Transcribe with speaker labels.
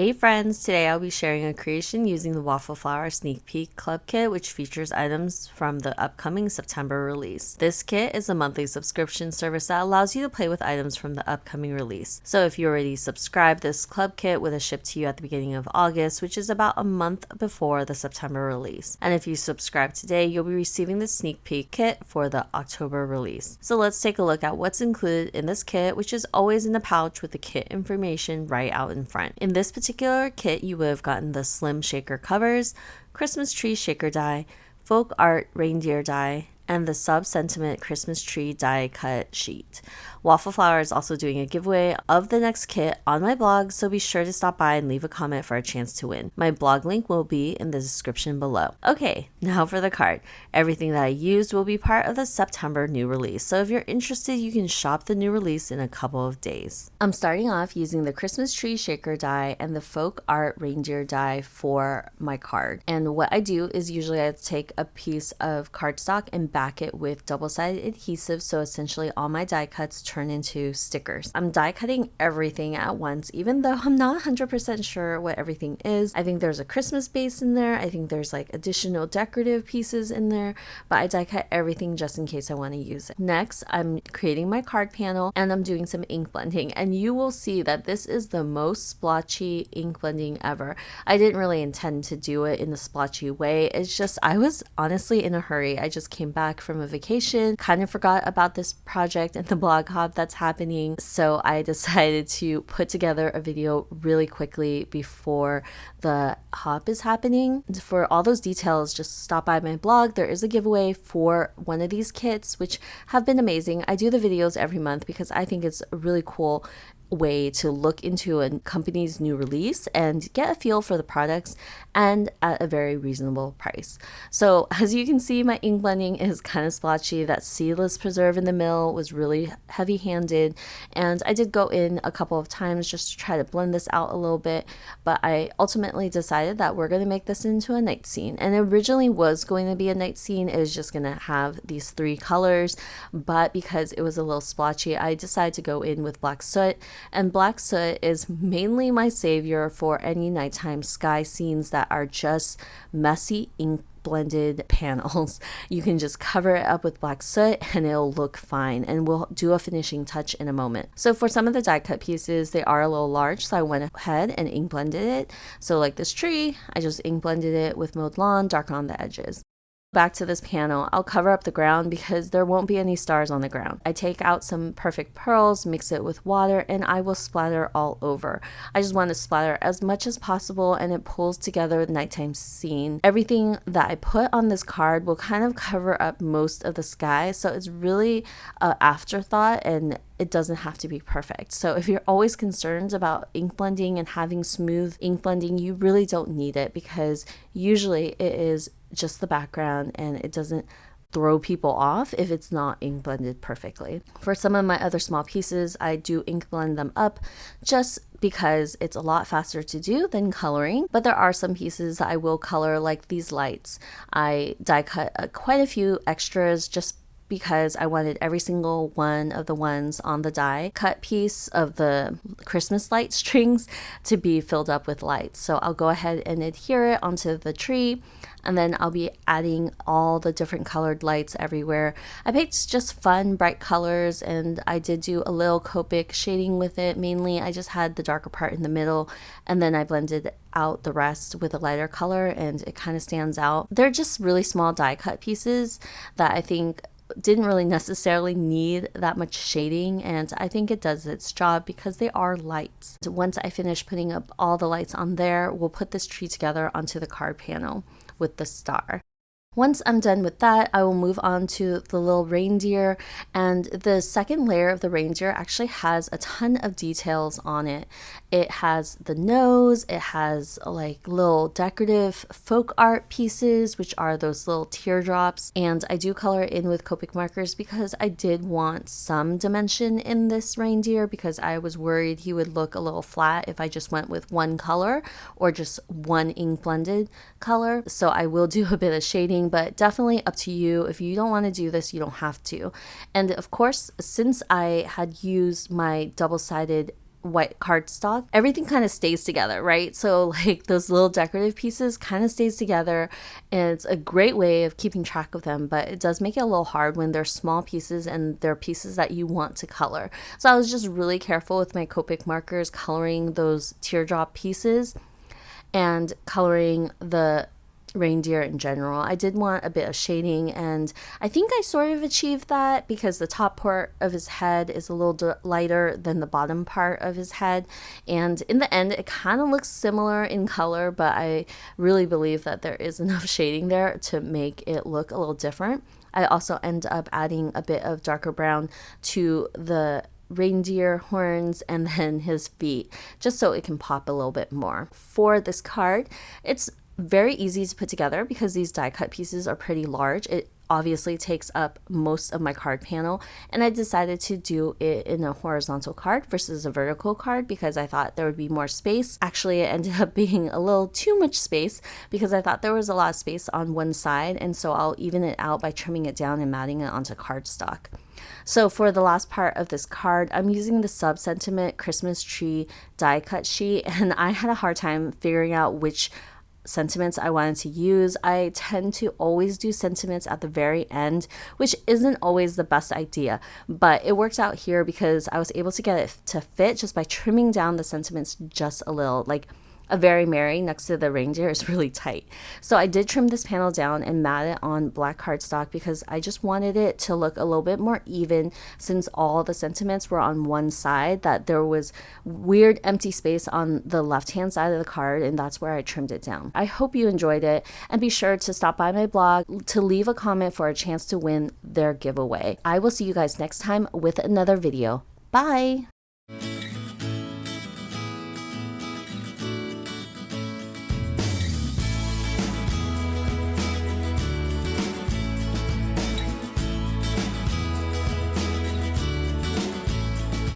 Speaker 1: Hey friends, today I'll be sharing a creation using the Waffle Flower Sneak Peek Club Kit, which features items from the upcoming September release. This kit is a monthly subscription service that allows you to play with items from the upcoming release. So if you already subscribed, this club kit would have shipped to you at the beginning of August, which is about a month before the September release. And if you subscribe today, you'll be receiving the Sneak Peek kit for the October release. So let's take a look at what's included in this kit, which is always in the pouch with the kit information right out in front. In this particular kit, you would have gotten the Slim Shaker covers, Christmas tree shaker die, folk art reindeer die, and the sub-sentiment Christmas tree die cut sheet. Waffle Flower is also doing a giveaway of the next kit on my blog, so be sure to stop by and leave a comment for a chance to win. My blog link will be in the description below. Okay, now for the card. Everything that I used will be part of the September new release, so if you're interested, you can shop the new release in a couple of days. I'm starting off using the Christmas tree shaker die and the folk art reindeer die for my card. And what I do is usually I take a piece of cardstock and back it with double-sided adhesive, so essentially all my die cuts turn into stickers. I'm die cutting everything at once, even though I'm not 100% sure what everything is. I think there's a Christmas base in there. I think there's like additional decorative pieces in there, but I die cut everything just in case I want to use it. Next, I'm creating my card panel and I'm doing some ink blending, and you will see that this is the most splotchy ink blending ever. I didn't really intend to do it in the splotchy way. It's just I was honestly in a hurry. I just came back from a vacation, kind of forgot about this project and the blog hop that's happening, so I decided to put together a video really quickly before the hop is happening. For all those details, just stop by my blog. There is a giveaway for one of these kits, which have been amazing. I do the videos every month because I think it's a really cool way to look into a company's new release and get a feel for the products, and at a very reasonable price. So as you can see, my ink blending is kind of splotchy. That Seedless preserve in the middle was really heavy handed, and I did go in a couple of times just to try to blend this out a little bit, but I ultimately decided that we're going to make this into a night scene. And it originally was going to be a night scene. It was just going to have these three colors, but because it was a little splotchy, I decided to go in with black soot. And black soot is mainly my savior for any nighttime sky scenes that are just messy ink blended panels. You can just cover it up with black soot and it'll look fine, and we'll do a finishing touch in a moment. So for some of the die cut pieces, they are a little large, so I went ahead and ink blended it. So like this tree, I just ink blended it with Mowed Lawn, dark on the edges. Back to this panel, I'll cover up the ground because there won't be any stars on the ground. I take out some perfect pearls, mix it with water, and I will splatter all over. I just want to splatter as much as possible, and it pulls together the nighttime scene. Everything that I put on this card will kind of cover up most of the sky, so it's really an afterthought, and it doesn't have to be perfect. So if you're always concerned about ink blending and having smooth ink blending, you really don't need it, because usually it is just the background and it doesn't throw people off if it's not ink blended perfectly. For some of my other small pieces, I do ink blend them up just because it's a lot faster to do than coloring, but there are some pieces that I will color, like these lights. I die cut quite a few extras just because I wanted every single one of the ones on the die cut piece of the Christmas light strings to be filled up with lights. So I'll go ahead and adhere it onto the tree, and then I'll be adding all the different colored lights everywhere. I picked just fun, bright colors, and I did do a little Copic shading with it. Mainly, I just had the darker part in the middle, and then I blended out the rest with a lighter color, and it kind of stands out. They're just really small die cut pieces that I think didn't really necessarily need that much shading, and I think it does its job because they are lights. Once I finish putting up all the lights on there, we'll put this tree together onto the card panel with the star. Once I'm done with that, I will move on to the little reindeer, and the second layer of the reindeer actually has a ton of details on it. It has the nose, it has like little decorative folk art pieces, which are those little teardrops, and I do color it in with Copic markers because I did want some dimension in this reindeer, because I was worried he would look a little flat if I just went with one color or just one ink blended color. So I will do a bit of shading, but definitely up to you. If you don't want to do this, you don't have to. And of course, since I had used my double-sided white cardstock, everything kind of stays together, right? So like those little decorative pieces kind of stays together, and it's a great way of keeping track of them, but it does make it a little hard when they're small pieces and they're pieces that you want to color. So I was just really careful with my Copic markers coloring those teardrop pieces and coloring the reindeer in general. I did want a bit of shading, and I think I sort of achieved that because the top part of his head is a little lighter than the bottom part of his head, and in the end it kind of looks similar in color, but I really believe that there is enough shading there to make it look a little different. I also end up adding a bit of darker brown to the reindeer horns and then his feet, just so it can pop a little bit more. For this card, it's very easy to put together because these die cut pieces are pretty large. It obviously takes up most of my card panel, and I decided to do it in a horizontal card versus a vertical card because I thought there would be more space. Actually, it ended up being a little too much space because I thought there was a lot of space on one side, and so I'll even it out by trimming it down and matting it onto cardstock. So for the last part of this card, I'm using the Sub Sentiment Christmas Tree die cut sheet, and I had a hard time figuring out which sentiments I wanted to use. I tend to always do sentiments at the very end, which isn't always the best idea, but it works out here because I was able to get it to fit just by trimming down the sentiments just a little. Like a Very Merry next to the reindeer is really tight. So I did trim this panel down and mat it on black cardstock because I just wanted it to look a little bit more even, since all the sentiments were on one side, that there was weird empty space on the left hand side of the card, and that's where I trimmed it down. I hope you enjoyed it, and be sure to stop by my blog to leave a comment for a chance to win their giveaway. I will see you guys next time with another video. Bye!